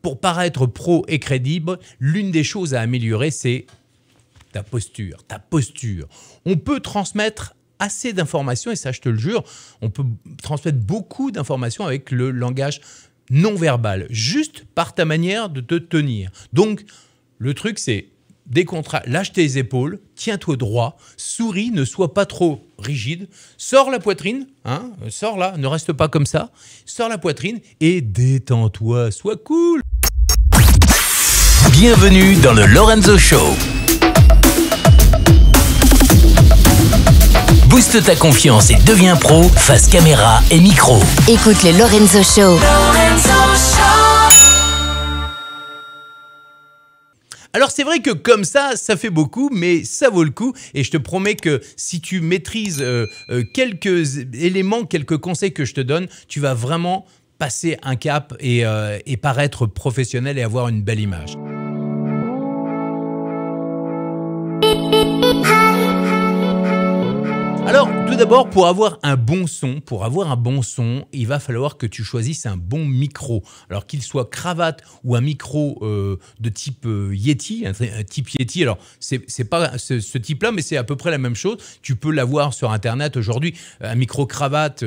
pour paraître pro et crédible, l'une des choses à améliorer, c'est ta posture, ta posture. On peut transmettre assez d'informations, et ça je te le jure, on peut transmettre beaucoup d'informations avec le langage non verbal, juste par ta manière de te tenir. Donc, le truc c'est lâche tes épaules, tiens-toi droit, souris, ne sois pas trop rigide, sors la poitrine, hein, sors là, ne reste pas comme ça, sors la poitrine et détends-toi, sois cool. Bienvenue dans le Lorenzo Show. Booste ta confiance et deviens pro face caméra et micro. Écoute le Lorenzo Show. Alors c'est vrai que comme ça fait beaucoup, mais ça vaut le coup. Et je te promets que si tu maîtrises quelques éléments, quelques conseils que je te donne, tu vas vraiment passer un cap et paraître professionnel et avoir une belle image. Alors, tout d'abord, pour avoir un bon son, il va falloir que tu choisisses un bon micro. Alors, qu'il soit cravate ou un micro de type Yeti, un type Yeti. Alors, c'est pas ce type-là, mais c'est à peu près la même chose. Tu peux l'avoir sur Internet aujourd'hui. Un micro cravate,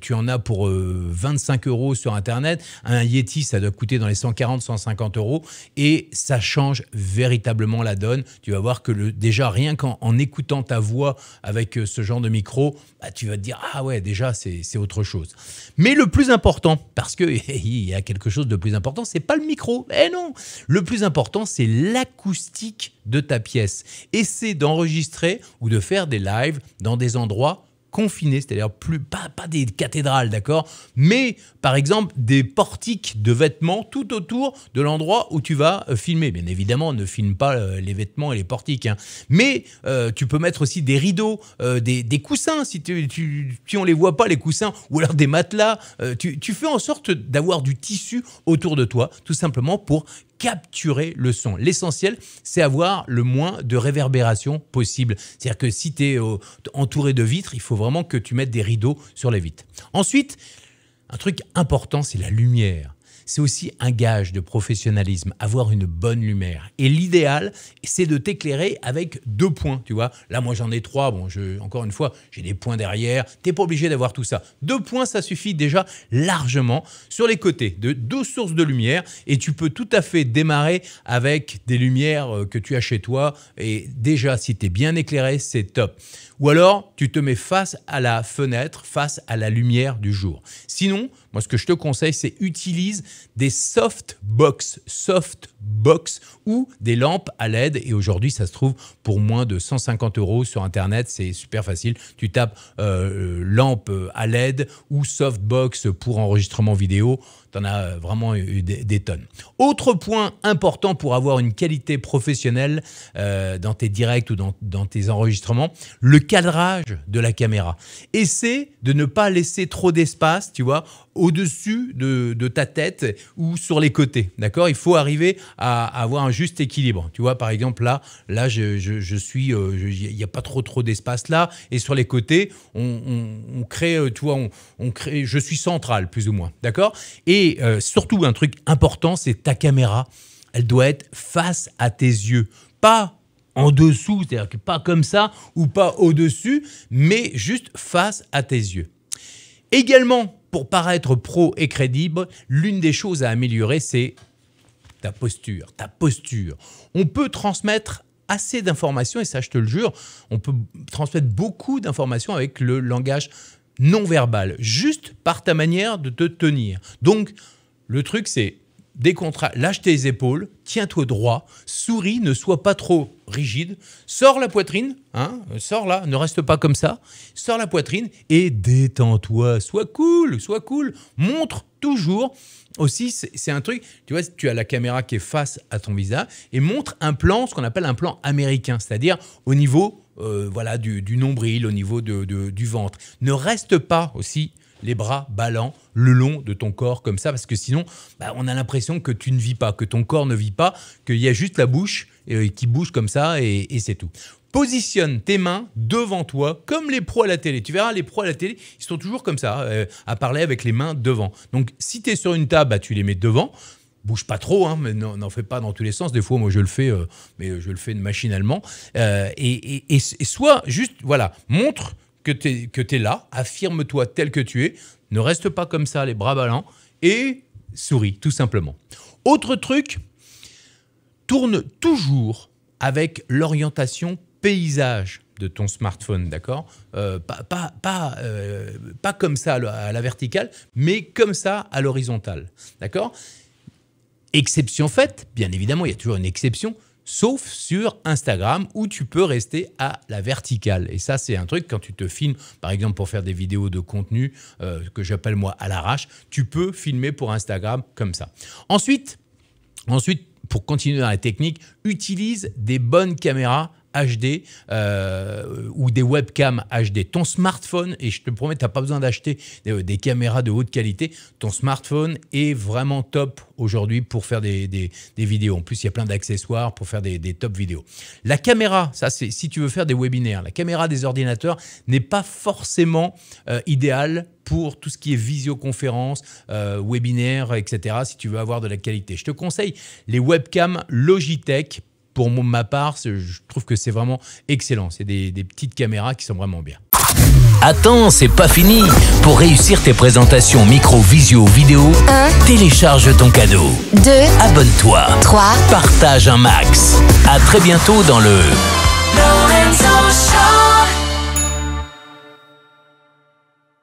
tu en as pour 25 € sur Internet. Un Yeti, ça doit coûter dans les 140, 150 € et ça change véritablement la donne. Tu vas voir que déjà, rien qu'en écoutant ta voix avec ce genre de micro, bah, tu vas te dire « Ah ouais, déjà, c'est autre chose ». Mais le plus important, parce qu'il y a quelque chose de plus important, c'est pas le micro. Eh non! Le plus important, c'est l'acoustique de ta pièce. Essaie d'enregistrer ou de faire des lives dans des endroits confinés, c'est-à-dire pas des cathédrales, d'accord, mais par exemple des portiques de vêtements tout autour de l'endroit où tu vas filmer. Bien évidemment, ne filme pas les vêtements et les portiques, hein. Mais tu peux mettre aussi des rideaux, des coussins, si on les voit pas, les coussins, ou alors des matelas. Tu fais en sorte d'avoir du tissu autour de toi, tout simplement pour capturer le son. L'essentiel, c'est avoir le moins de réverbération possible. C'est-à-dire que si tu es entouré de vitres, il faut vraiment que tu mettes des rideaux sur les vitres. Ensuite, un truc important, c'est la lumière. C'est aussi un gage de professionnalisme, avoir une bonne lumière. Et l'idéal, c'est de t'éclairer avec 2 points, tu vois. Là, moi, j'en ai 3. Bon, encore une fois, j'ai des points derrière. Tu n'es pas obligé d'avoir tout ça. 2 points, ça suffit déjà largement. Sur les côtés, 2 sources de lumière. Et tu peux tout à fait démarrer avec des lumières que tu as chez toi. Et déjà, si tu es bien éclairé, c'est top. Ou alors, tu te mets face à la fenêtre, face à la lumière du jour. Sinon, moi, ce que je te conseille, c'est utilise des softbox ou des lampes à LED. Et aujourd'hui, ça se trouve pour moins de 150 € sur Internet. C'est super facile. Tu tapes lampe à LED ou softbox pour enregistrement vidéo. Tu en as vraiment des tonnes. Autre point important pour avoir une qualité professionnelle dans tes directs ou dans tes enregistrements, le cadrage de la caméra. Essaie de ne pas laisser trop d'espace, tu vois, au-dessus de ta tête ou sur les côtés, d'accord? Il faut arriver à avoir un juste équilibre. Tu vois, par exemple, là je suis, il n'y a pas trop d'espace là, et sur les côtés, on crée, tu vois, on crée, je suis central, plus ou moins, d'accord? Et surtout, un truc important, c'est ta caméra. Elle doit être face à tes yeux, pas en dessous, c'est-à-dire que pas comme ça ou pas au-dessus, mais juste face à tes yeux. Également, pour paraître pro et crédible, l'une des choses à améliorer, c'est ta posture, ta posture. On peut transmettre assez d'informations, et ça, je te le jure, on peut transmettre beaucoup d'informations avec le langage non verbal, juste par ta manière de te tenir. Donc, le truc, c'est lâche tes épaules, tiens-toi droit, souris, ne sois pas trop rigide, sors la poitrine, hein, sors là, ne reste pas comme ça, sors la poitrine et détends-toi, sois cool, montre toujours. Aussi, c'est un truc, tu vois, tu as la caméra qui est face à ton visage et montre un plan, ce qu'on appelle un plan américain, c'est-à-dire au niveau voilà, du nombril, au niveau du ventre. Ne reste pas aussi les bras ballants le long de ton corps comme ça, parce que sinon, on a l'impression que tu ne vis pas, que ton corps ne vit pas, qu'il y a juste la bouche qui bouge comme ça et c'est tout. Positionne tes mains devant toi, comme les pros à la télé. Tu verras, les pros à la télé, ils sont toujours comme ça, à parler avec les mains devant. Donc, si tu es sur une table, tu les mets devant. bouge pas trop, hein, mais n'en fais pas dans tous les sens. Des fois, moi, je le fais, mais je le fais machinalement. Et soit juste, voilà, montre que t'es là, affirme-toi tel que tu es, ne reste pas comme ça, les bras ballants, et souris, tout simplement. Autre truc, tourne toujours avec l'orientation paysage de ton smartphone, d'accord ? Pas comme ça à la verticale, mais comme ça à l'horizontale, d'accord ? Exception faite, bien évidemment, il y a toujours une exception, sauf sur Instagram où tu peux rester à la verticale. Et ça, c'est un truc, quand tu te filmes, par exemple pour faire des vidéos de contenu que j'appelle moi à l'arrache, tu peux filmer pour Instagram comme ça. Ensuite, pour continuer dans la technique, utilise des bonnes caméras HD ou des webcams HD. Ton smartphone, et je te promets, tu n'as pas besoin d'acheter des caméras de haute qualité, ton smartphone est vraiment top aujourd'hui pour faire des vidéos. En plus, il y a plein d'accessoires pour faire des top vidéos. La caméra, ça c'est si tu veux faire des webinaires, la caméra des ordinateurs n'est pas forcément idéale pour tout ce qui est visioconférence, webinaire, etc. si tu veux avoir de la qualité. Je te conseille les webcams Logitech. Pour ma part, je trouve que c'est vraiment excellent. C'est des petites caméras qui sont vraiment bien. Attends, c'est pas fini. Pour réussir tes présentations micro, visio, vidéo, 1, télécharge ton cadeau. 2, Abonne-toi. 3. Partage un max. À très bientôt dans le